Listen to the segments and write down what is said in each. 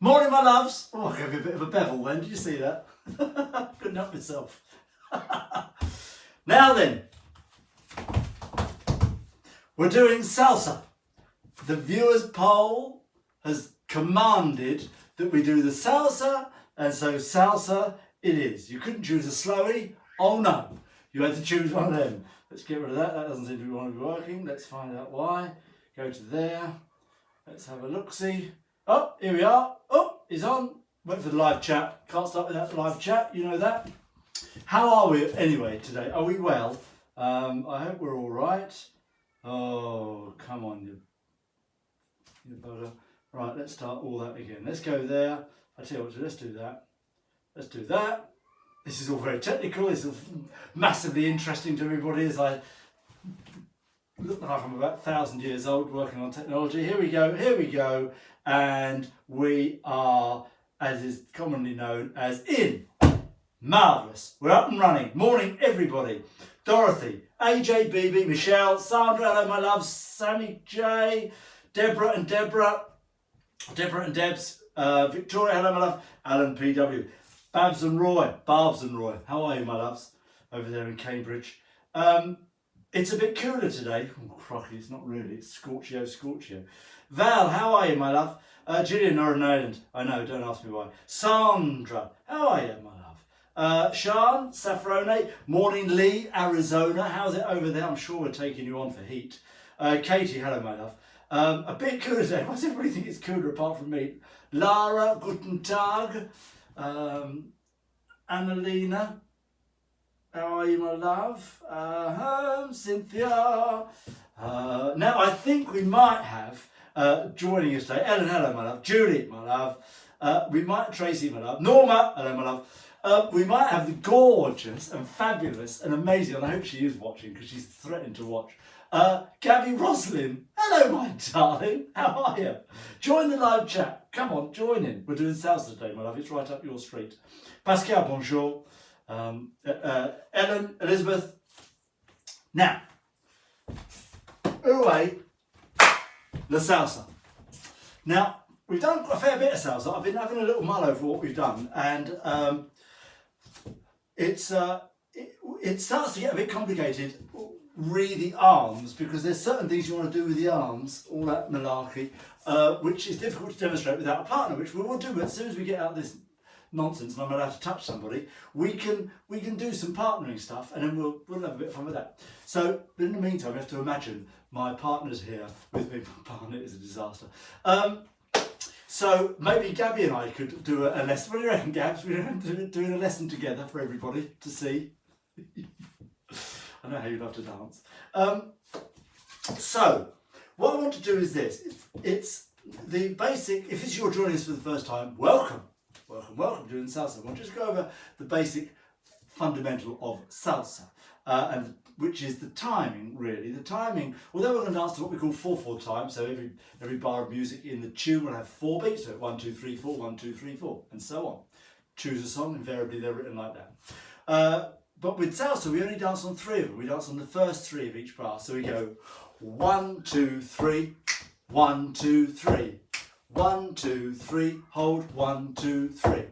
Morning, my loves. Oh, I gave you a bit of a bevel then. Did you see that? Couldn't help myself. Now then, we're doing salsa. The viewers' poll has commanded that we do the salsa, and so salsa it is. You couldn't choose a slowie. Oh no, you had to choose one of them. Let's get rid of that. That doesn't seem to want to be working. Let's find out why. Go to there. Let's have a look-see. Oh, here we are. Oh, it's on. Wait for the live chat. Can't start without the live chat. You know that. How are we anyway today? Are we well? I hope we're all right. Oh, come on, you bugger. Right, let's start all that again. Let's go there. I tell you what, let's do that. Let's do that. This is all very technical. It's massively interesting to everybody as I look like I'm about 1,000 years old working on technology. Here we go. Here we go. And we are, as is commonly known as, in. Marvellous. We're up and running. Morning, everybody. Dorothy, AJ, BB, Michelle, Sandra, hello, my loves, Sammy J, Deborah and Debs, Victoria, hello, my love, Alan PW, Barbs and Roy, how are you, my loves, over there in Cambridge? It's a bit cooler today. Oh, crocky, it's not really, it's scorchio. Val, how are you, my love? Gillian, Northern Ireland, I know, don't ask me why. Sandra, how are you, my love? Sean, Safrone, morning Lee, Arizona, how's it over there? I'm sure we're taking you on for heat. Katie, hello, my love. A bit cooler today. Why does everybody think it's cooler apart from me? Lara, guten Tag. Annalena, how are you, my love? Cynthia. Now, I think we might have, joining us today, Ellen, hello, my love. Julie, my love. We might, Tracy, my love. Norma, hello, my love. We might have the gorgeous and fabulous and amazing, and I hope she is watching because she's threatened to watch, Gabby Roslin. Hello, my darling. How are you? Join the live chat. Come on, join in. We're doing salsa today, my love. It's right up your street. Pascal, bonjour. Ellen, Elizabeth. Now, away, the salsa. Now, we've done a fair bit of salsa. I've been having a little mull over what we've done, and it starts to get a bit complicated. Re the arms, because there's certain things you want to do with the arms, all that malarkey, which is difficult to demonstrate without a partner, which we will do as soon as we get out of this nonsense and I'm allowed to touch somebody. We can do some partnering stuff, and then we'll have a bit of fun with that. So, but in the meantime, we have to imagine my partner's here with me. My partner is a disaster. So maybe Gabby and I could do a lesson. What do you reckon, Gabs? We're doing a lesson together for everybody to see. I know how you love to dance. So, what I want to do is this. It's the basic, if you're joining us for the first time, welcome to doing salsa. We'll just go over the basic fundamental of salsa, and which is the timing, really. The timing, although we're going to dance to what we call 4/4 time, so every bar of music in the tune will have 4 beats, so 1, 2, 3, 4, 1, 2, 3, 4, and so on. Choose a song, invariably they're written like that. But with salsa, we only dance on 3 of them. We dance on the first 3 of each bar. So we go 1, 2, 3, 1, 2, 3, 1, 2, 3, hold 1, 2, 3,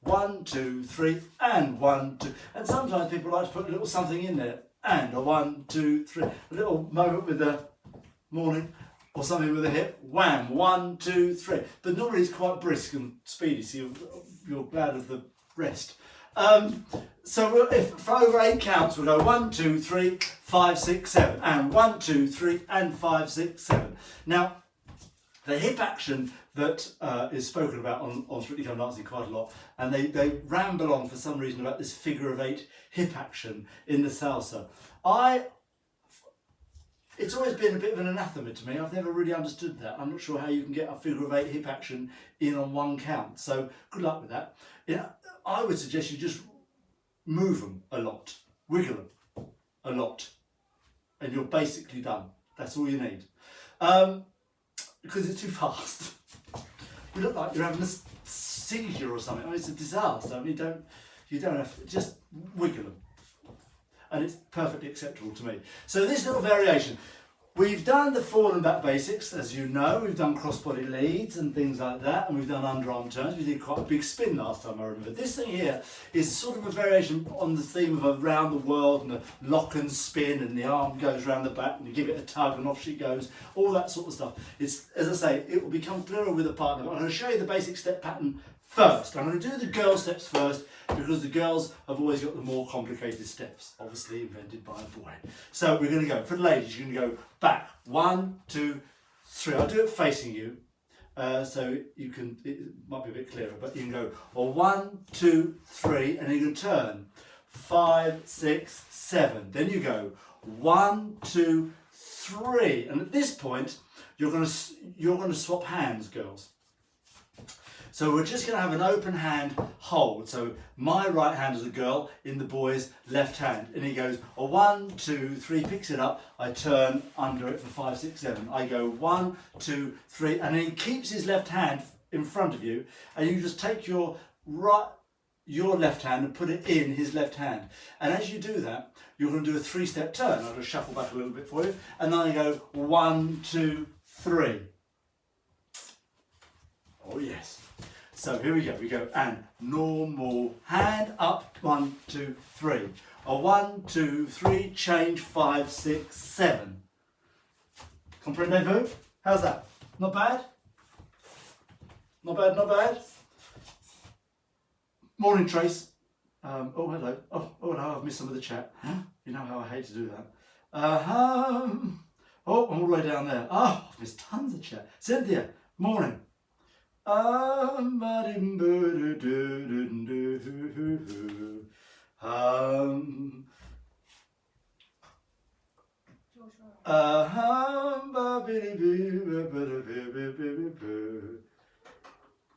1, 2, 3, and 1, 2. And sometimes people like to put a little something in there, and a 1, 2, 3, a little moment with the morning, or something with a hip, wham, 1, 2, 3. But normally it's quite brisk and speedy, so you're glad of the rest. So if for over 8 counts, we'll go 1, 2, 3, 5, 6, 7, and 1, 2, 3, and 5, 6, 7. Now, the hip action that is spoken about on Strictly Come Dancing quite a lot, and they ramble on for some reason about this figure of 8 hip action in the salsa. It's always been a bit of an anathema to me. I've never really understood that. I'm not sure how you can get a figure of 8 hip action in on 1 count. So good luck with that. I would suggest you just move them a lot, wiggle them a lot, and you're basically done. That's all you need. Because it's too fast. You look like you're having a seizure or something. I mean, it's a disaster. I mean, you don't have to, just wiggle them. And it's perfectly acceptable to me. So this little variation, We've done the forward and back basics, as you know. We've done crossbody leads and things like that, and we've done underarm turns. We did quite a big spin last time, I remember. This thing here is sort of a variation on the theme of around the world, and a lock and spin, and the arm goes round the back, and you give it a tug, and off she goes, all that sort of stuff. It's, as I say, it will become clearer with a partner. But I'm going to show you the basic step pattern first. I'm going to do the girl steps first, because the girls have always got the more complicated steps, obviously invented by a boy. So we're going to go, for the ladies, you're going to go back, 1, 2, 3. I'll do it facing you, so you can, it might be a bit clearer, but you can go, or 1, 2, 3, and you can turn, 5, 6, 7. Then you go, 1, 2, 3. And at this point, you're going to swap hands, girls. So we're just going to have an open hand hold. So my right hand is a girl in the boy's left hand. And he goes, 1, 2, 3, picks it up. I turn under it for 5, 6, 7. I go 1, 2, 3. And then he keeps his left hand in front of you. And you just take your left hand and put it in his left hand. And as you do that, you're going to do a 3-step turn. I'll just shuffle back a little bit for you. And then I go 1, 2, 3. Oh yes. So here we go. We go and normal hand up, 1, 2, 3. A 1, 2, 3, change 5, 6, 7. Comprendez-vous? How's that? Not bad? Not bad, not bad. Morning, Trace. Oh, hello. Oh, hello. I've missed some of the chat. You know how I hate to do that. Oh, I'm all the way down there. Oh, I've missed tons of chat. Cynthia, morning.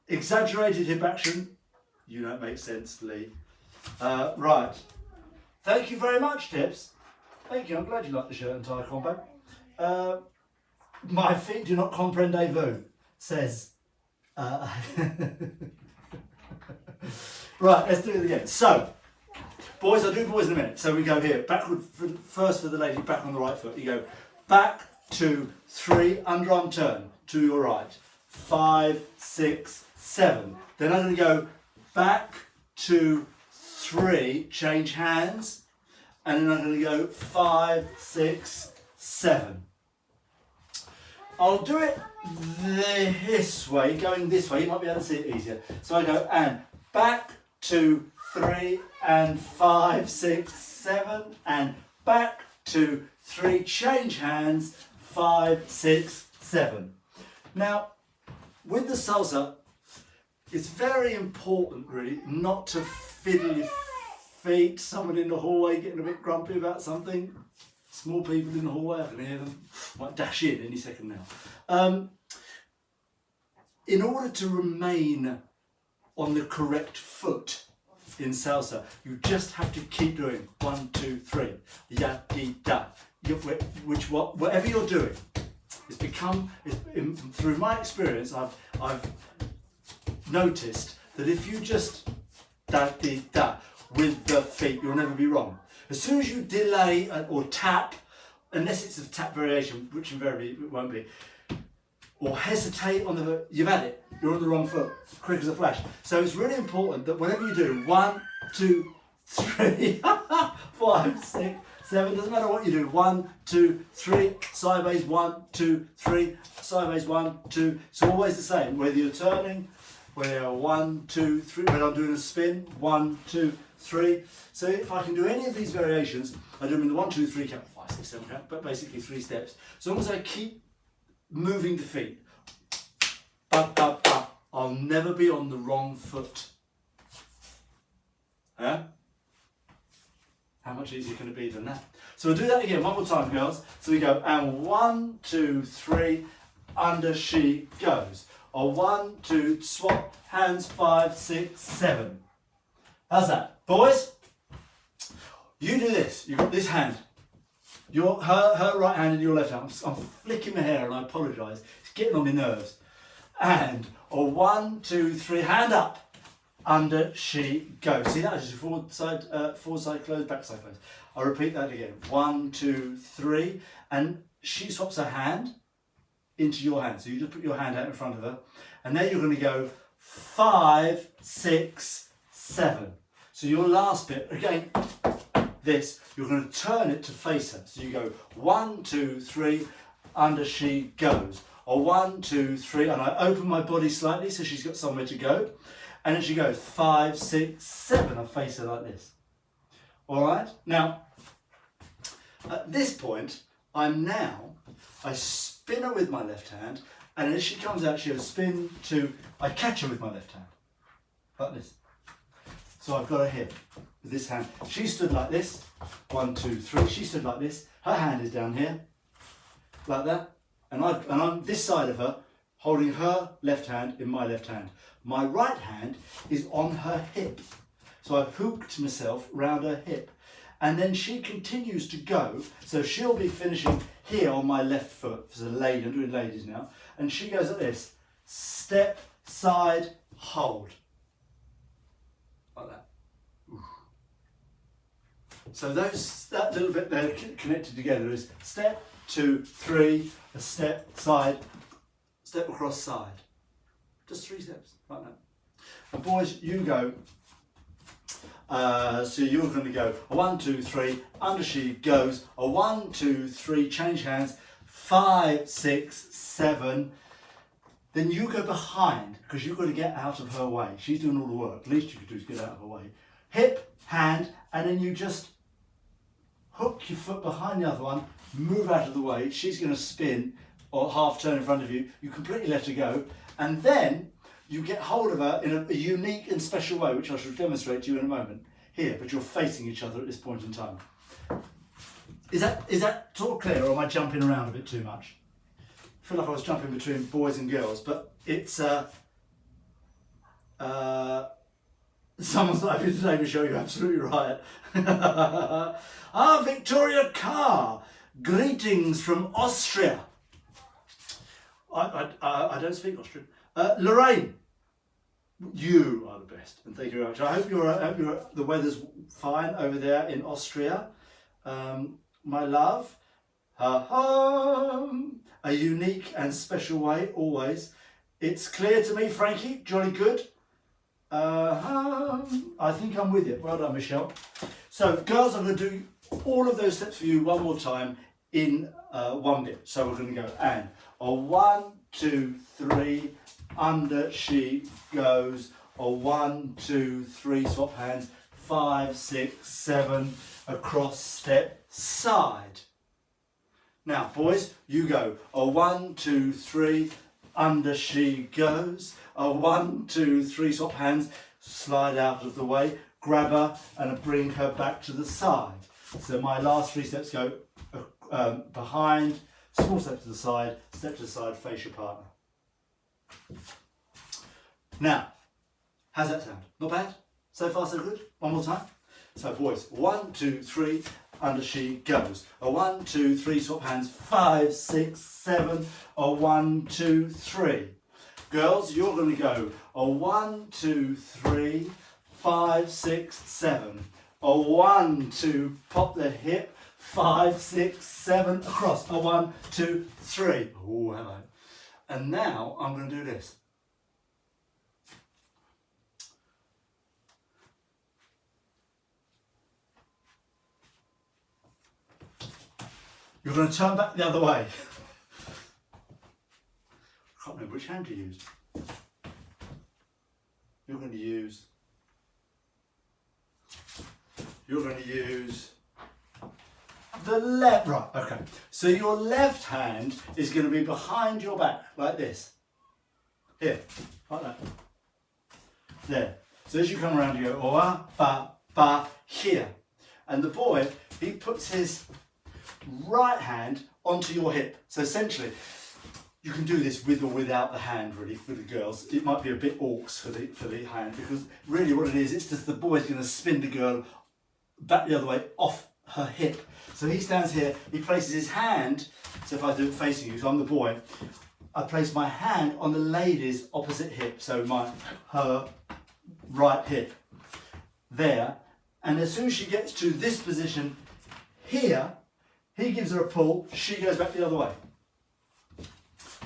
Exaggerated hip action. You don't make sense, Lee. Right. Thank you very much, Tips. Thank you. I'm glad you like the shirt and tie combo. My feet do not comprendez-vous, says. Right, let's do it again. So, boys, I'll do boys in a minute. So we go here, backward, first for the lady, back on the right foot. You go back, 2, 3, underarm turn to your right. 5, 6, 7. Then I'm going to go back, 2, 3, change hands. And then I'm going to go 5, 6, 7. I'll do it this way, going this way, you might be able to see it easier. So I go and back, 2, 3, and 5, 6, 7, and back, 2, 3, change hands, 5, 6, 7. Now, with the salsa, it's very important really not to fiddle your feet, someone in the hallway getting a bit grumpy about something. Small people in the hallway, I can hear them. Might dash in any second now. In order to remain on the correct foot in salsa, you just have to keep doing 1, 2, 3, ya, di, da. Whatever you're doing, through my experience, I've noticed that if you just da, di, da with the feet, you'll never be wrong. As soon as you delay or tap, unless it's a tap variation, which invariably it won't be, or hesitate on the, you've had it, you're on the wrong foot, quick as a flash. So it's really important that whatever you do, 1, 2, 3, 5, 6, 7, doesn't matter what you do, 1, 2, 3, sideways, 1, 2, 3, sideways, 1, 2, it's always the same, whether you're turning, whether you're 1, 2, 3, when I'm doing a spin, 1, 2, 3. So if I can do any of these variations, I do them in the 1, 2, 3 count, 5, 6, 7 count, but basically 3 steps. As long as I keep moving the feet, ba, ba, ba, I'll never be on the wrong foot. Huh? How much easier can it be than that? So we'll do that again, one more time, girls. So we go, and 1, 2, 3, under she goes. Or 1, 2, swap, hands, 5, 6, 7. How's that? Boys, you do this. You've got this hand. Her right hand and your left hand. I'm flicking my hair and I apologise. It's getting on my nerves. And a 1, 2, 3, hand up. Under she goes. See that? Just forward side close, back side close. I'll repeat that again. 1, 2, 3. And she swaps her hand into your hand. So you just put your hand out in front of her, and then you're going to go 5, 6, 7. So your last bit, again, this, you're going to turn it to face her. So you go 1, 2, 3, under she goes. Or 1, 2, 3, and I open my body slightly so she's got somewhere to go. And then she goes 5, 6, 7. I face her like this. All right. Now, at this point, I spin her with my left hand, and as she comes out, she'll spin to, I catch her with my left hand, like this. So I've got her here with this hand. She stood like this, 1, 2, 3. She stood like this. Her hand is down here, like that. And I'm this side of her, holding her left hand in my left hand. My right hand is on her hip. So I've hooked myself round her hip. And then she continues to go. So she'll be finishing here on my left foot. For the lady, I'm doing ladies now. And she goes like this. Step, side, hold. Like that. Ooh. So that little bit there connected together is step, 2, 3, a step, side, step across, side. Just 3 steps, like that. And boys, you go, so you're going to go a 1, 2, 3, under she goes, a 1, 2, 3, change hands, 5, 6, 7, then you go behind, because you've got to get out of her way. She's doing all the work, least you could do is get out of her way. Hip, hand, and then you just hook your foot behind the other one, move out of the way, she's going to spin or half turn in front of you, you completely let her go, and then you get hold of her in a unique and special way, which I shall demonstrate to you in a moment. Here, but you're facing each other at this point in time. Is that sort of clear, or am I jumping around a bit too much? I feel like I was jumping between boys and girls, but it's someone's typing today to show you absolutely right. Victoria Carr, greetings from Austria. I don't speak Austrian. Lorraine, you are the best, and thank you very much. I hope the weather's fine over there in Austria. My love, a unique and special way, always. It's clear to me, Frankie, jolly good. I think I'm with you. Well done, Michelle. So, girls, I'm going to do all of those steps for you one more time in one bit. So we're going to go and a 1, 2, 3, under she goes, a 1, 2, 3, swap hands, 5, 6, 7, across, step, side. Now, boys, you go a 1, 2, 3, under she goes, a 1, 2, 3, swap hands, slide out of the way, grab her and bring her back to the side. So my last 3 steps go behind, small step to the side, face your partner. Now, how's that sound? Not bad? So far so good? One more time. So boys, 1, 2, 3, under she goes. A 1, 2, 3, swap hands, 5, 6, 7, a 1, 2, 3. Girls, you're going to go a 1, 2, 3, 5, 6, 7. A 1, 2, pop the hip, 5, 6, 7, across. A 1, 2, 3. Oh, hello. And now I'm going to do this. You're going to turn back the other way. I can't remember which hand you used. You're going to use the left, right, okay. So your left hand is going to be behind your back, like this. Here, like that. There. So as you come around, you go, oh, ba, ba, here. And the boy, he puts his right hand onto your hip. So essentially, you can do this with or without the hand, really, for the girls. It might be a bit orcs for the hand, because really what it is, it's just the boy's going to spin the girl back the other way off her hip. So he stands here, he places his hand, so if I do it facing you, so I'm the boy, I place my hand on the lady's opposite hip, so her right hip, there, and as soon as she gets to this position here, He gives her a pull, she goes back the other way.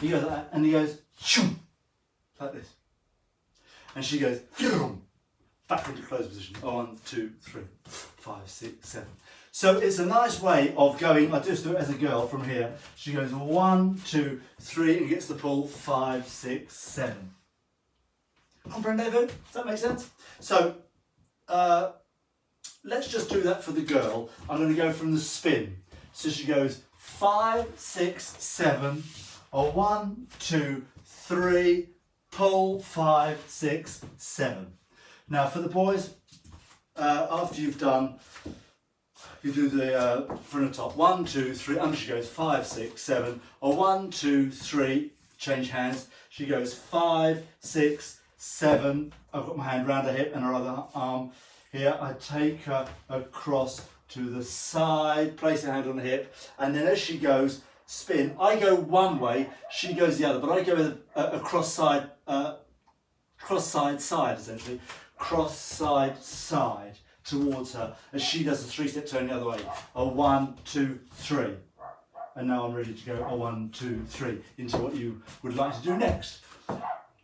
He goes like that, and he goes, shoom, like this. And she goes, back into closed position. 1, 2, 3, 5, 6, 7. So it's a nice way of going, I just do it as a girl from here. She goes 1, 2, 3, and gets the pull, 5, 6, 7. Comprendevo? Does that make sense? So, let's just do that for the girl. I'm going to go from the spin. So she goes 5, 6, 7, or 1, 2, 3, pull, 5, 6, 7. Now for the boys, after you've done, you do the from the top, 1, 2, 3, under she goes 5, 6, 7, or 1, 2, 3, change hands. She goes 5, 6, 7. I've got my hand round her hip and her other arm here. I take her across to the side, place her hand on the hip, and then as she goes, spin. I go one way, she goes the other, but I go with a cross side side essentially, cross side towards her as she does a 3-step turn the other way. A 1, 2, 3. And now I'm ready to go a 1, 2, 3 into what you would like to do next.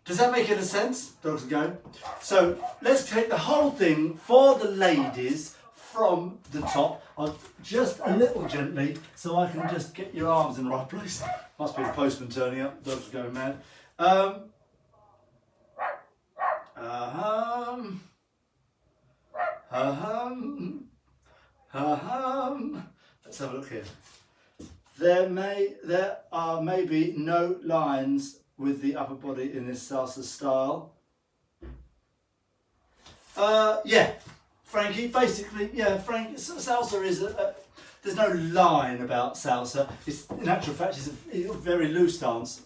Does that make any sense? Dogs are going. So let's take the whole thing for the ladies from the top. I'll just a little gently so I can just get your arms in the right place. Must be the postman turning up. Dogs are going mad. Let's have a look here. There are maybe no lines with the upper body in this salsa style. Yeah, Frankie, basically, yeah, salsa is there's no line about salsa. It's, in actual fact, it's a very loose dance,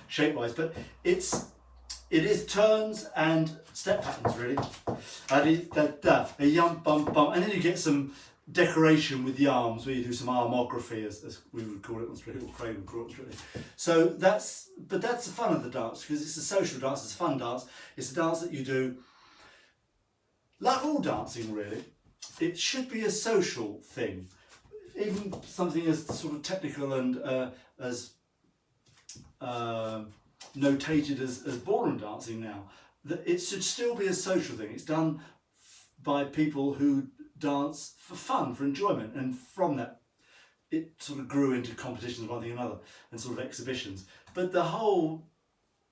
shape-wise, but it is turns and step patterns, really. A yum, bum, bum, and then you get some decoration with the arms, where you do some armography, as we would call it on street, or Craig would call it on street. So that's the fun of the dance, because it's a social dance, it's a fun dance, it's a dance that you do, like all dancing really, it should be a social thing. Even something as sort of technical and as notated as ballroom dancing now, that it should still be a social thing. It's done by people who dance for fun, for enjoyment, and from that it sort of grew into competitions, one thing and another, and sort of exhibitions. But the whole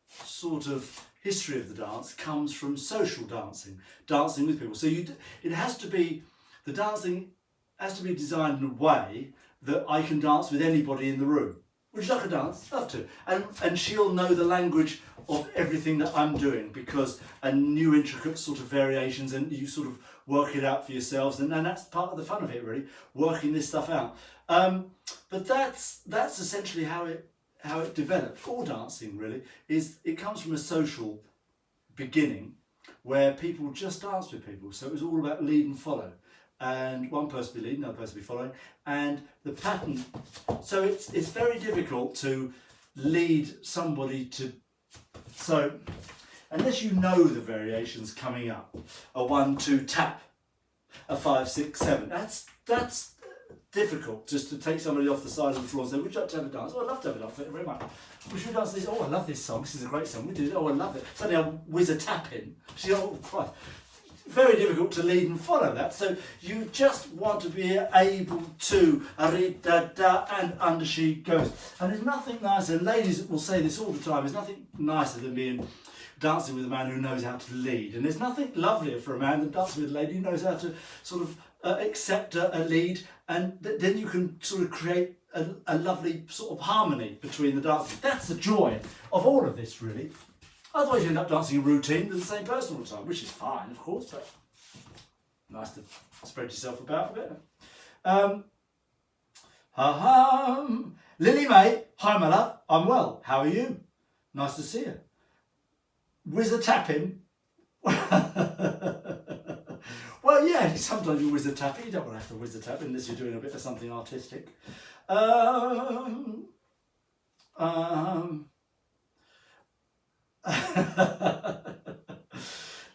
sort of history of the dance comes from social dancing, dancing with people. So it has to be, the dancing has to be designed in a way that I can dance with anybody in the room. Would you like a dance? Love to. And she'll know the language of everything that I'm doing, because a new intricate sort of variations, and you sort of work it out for yourselves, and that's part of the fun of it, really, working this stuff out. But that's essentially how it developed. All dancing really is, it comes from a social beginning where people just dance with people. So it was all about lead and follow, and one person be leading, another person be following, and the pattern. So it's very difficult to lead somebody to. So unless you know the variations coming up, a 1, 2 tap, a 5, 6, 7. That's difficult, just to take somebody off the side of the floor and say, would you like to have a dance? Oh, I'd love to have a dance, thank you very much. We should dance this. Oh, I love this song, this is a great song. We do it. Oh, I love it. Suddenly I'll whiz a tap in. She goes, oh, Christ. Very difficult to lead and follow that. So you just want to be able to da and under she goes. And there's nothing nicer, ladies will say this all the time, there's nothing nicer than being dancing with a man who knows how to lead. And there's nothing lovelier for a man than dancing with a lady who knows how to sort of accept a lead, and then you can sort of create a lovely sort of harmony between the dancers. That's the joy of all of this, really. Otherwise you end up dancing a routine with the same person all the time, which is fine, of course, but nice to spread yourself about a bit. Lily May, hi my love, I'm well, how are you? Nice to see you. Whiz a tapping. Well, yeah, sometimes you whiz a tapping. You don't want to have to whiz a tapping unless you're doing a bit of something artistic.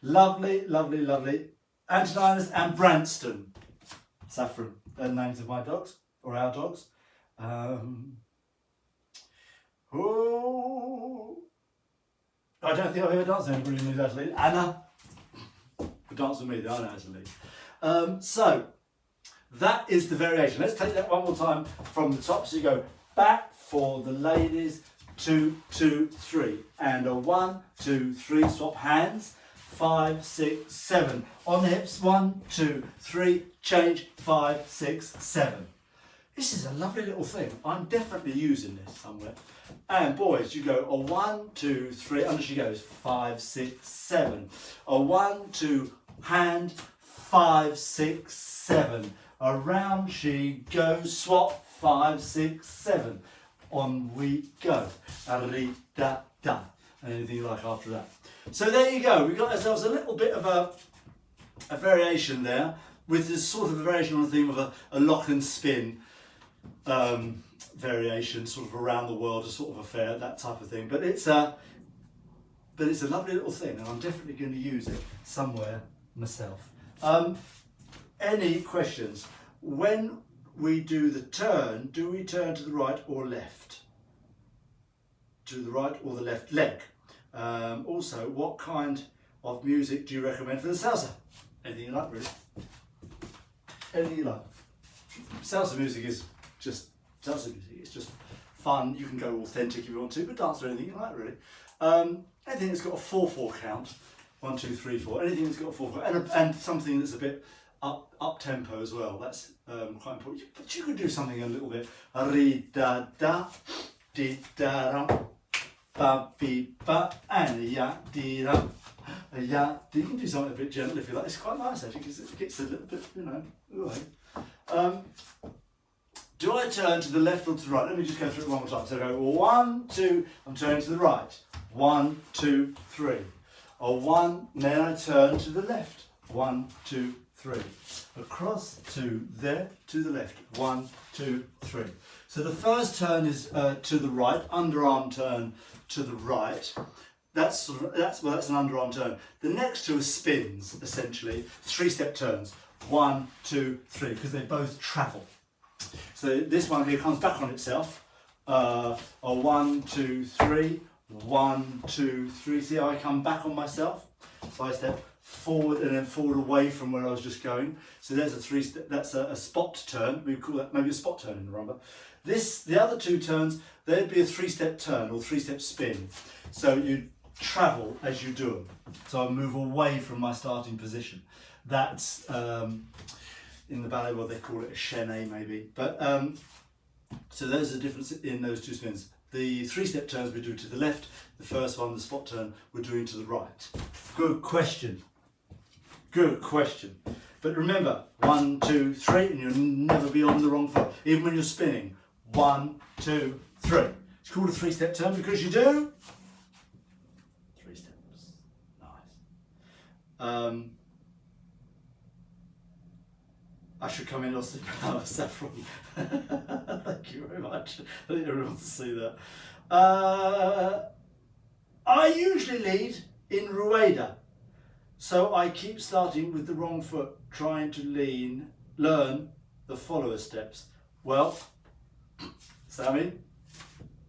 Lovely, lovely, lovely. Antoninus and Branston. Saffron, they're the names of my dogs. or our dogs. Oh, I don't think I've ever danced with anybody who knows how to lead. Anna, who danced with me, I know how to lead. So that is the variation. Let's take that one more time from the top. So you go back for the ladies, 2, 2, 3, and a 1, 2, 3. Swap hands. 5, 6, 7. On the hips, 1, 2, 3. Change. 5, 6, 7. This is a lovely little thing. I'm definitely using this somewhere. And boys, you go a 1, 2, 3. Under she goes. 5, 6, 7. A 1, 2. Hand. 5, 6, 7. Around she goes. Swap. 5, 6, 7. On we go. Ri, da, da. And anything you like after that. So there you go. We've got ourselves a little bit of a variation there, with this sort of a variation on the theme of a lock and spin variation, sort of around the world, a sort of affair, that type of thing. But it's a lovely little thing, and I'm definitely going to use it somewhere myself. Any questions? When we do the turn, do we turn to the right or left? To the right or the left leg? Also, what kind of music do you recommend for the salsa? Anything you like, really? Anything you like. Salsa music is just salsa music. It's just fun. You can go authentic if you want to, but dance to anything you like, really. Anything that's got a 4/4 count. 1, 2, 3, 4. Anything that's got a 4/4, and something that's a bit up tempo as well. That's quite important. But you could do something a little bit. Ri da da, di da da. Ba, be, ba, and ya, di, da, ya. You can do something a bit gentle if you like. It's quite nice actually, because it gets a little bit, you know, away. Do I turn to the left or to the right? Let me just go through it one more time. So I go 1, 2, I'm turning to the right. 1, 2, 3. A 1, then I turn to the left. 1, 2, 3. Across to there, to the left. 1, 2, 3. So the first turn is to the right, underarm turn to the right. That's an underarm turn. The next two are spins, essentially, 3-step turns. 1, 2, 3, because they both travel. So this one here comes back on itself. A 1, 2, 3. 1, 2, 3. See how I come back on myself? So I step forward and then forward away from where I was just going. So there's a 3-step. That's a spot turn. We call that maybe a spot turn in the rumba. The other two turns, they'd be a 3-step turn or 3-step spin. So you travel as you do them. So I move away from my starting position. That's in the ballet world they call it a chaîné maybe. But so there's a difference in those two spins. The 3-step turns we do to the left. The first one, the spot turn, we're doing to the right. Good question. Good question. But remember, 1, 2, 3, and you'll never be on the wrong foot, even when you're spinning. 1, 2, 3. It's called a 3-step turn because you do 3 steps. Nice. I should come in or see Saffron. Thank you very much. I think everyone wants to see that. I usually lead in Rueda, so I keep starting with the wrong foot, trying to learn the follower steps. Well, Sammy,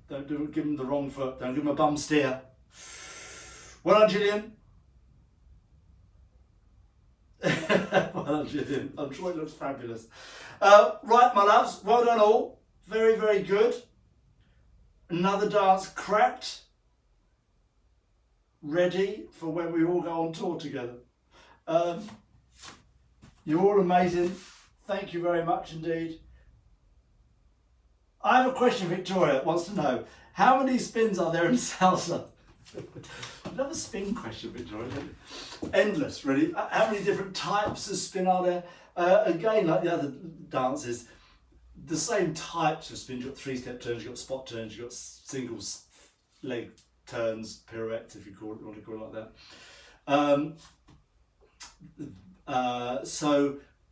don't give him the wrong foot. Don't give him a bum steer. Well done, Gillian. Well done, Gillian. I'm sure it looks fabulous. Right, my loves. Well done all. Very, very good. Another dance cracked. Ready for when we all go on tour together. You're all amazing. Thank you very much indeed. I have a question. Victoria wants to know, how many spins are there in salsa? Another spin question, Victoria. Endless, really. How many different types of spin are there? Again, like the other dances, the same types of spins. You've got 3-step turns, you've got spot turns, you've got singles leg turns, pirouettes, if you want to call it like that.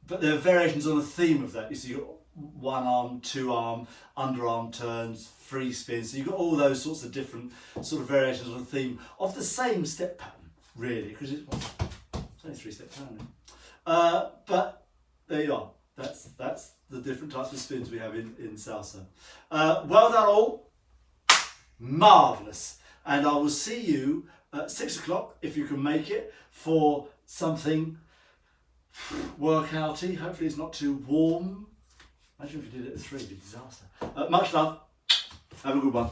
But there are variations on the theme of that. You see, you've got 1 arm, 2 arm, underarm turns, free spins. So you've got all those sorts of different sort of variations on the theme of the same step pattern, really, because it's only 3-step turn. But there you are. That's the different types of spins we have in salsa. Well done all. Marvellous. And I will see you at 6 o'clock, if you can make it, for something workouty. Hopefully it's not too warm. Imagine if you did it at 3, it'd be a disaster. Much love. Have a good one.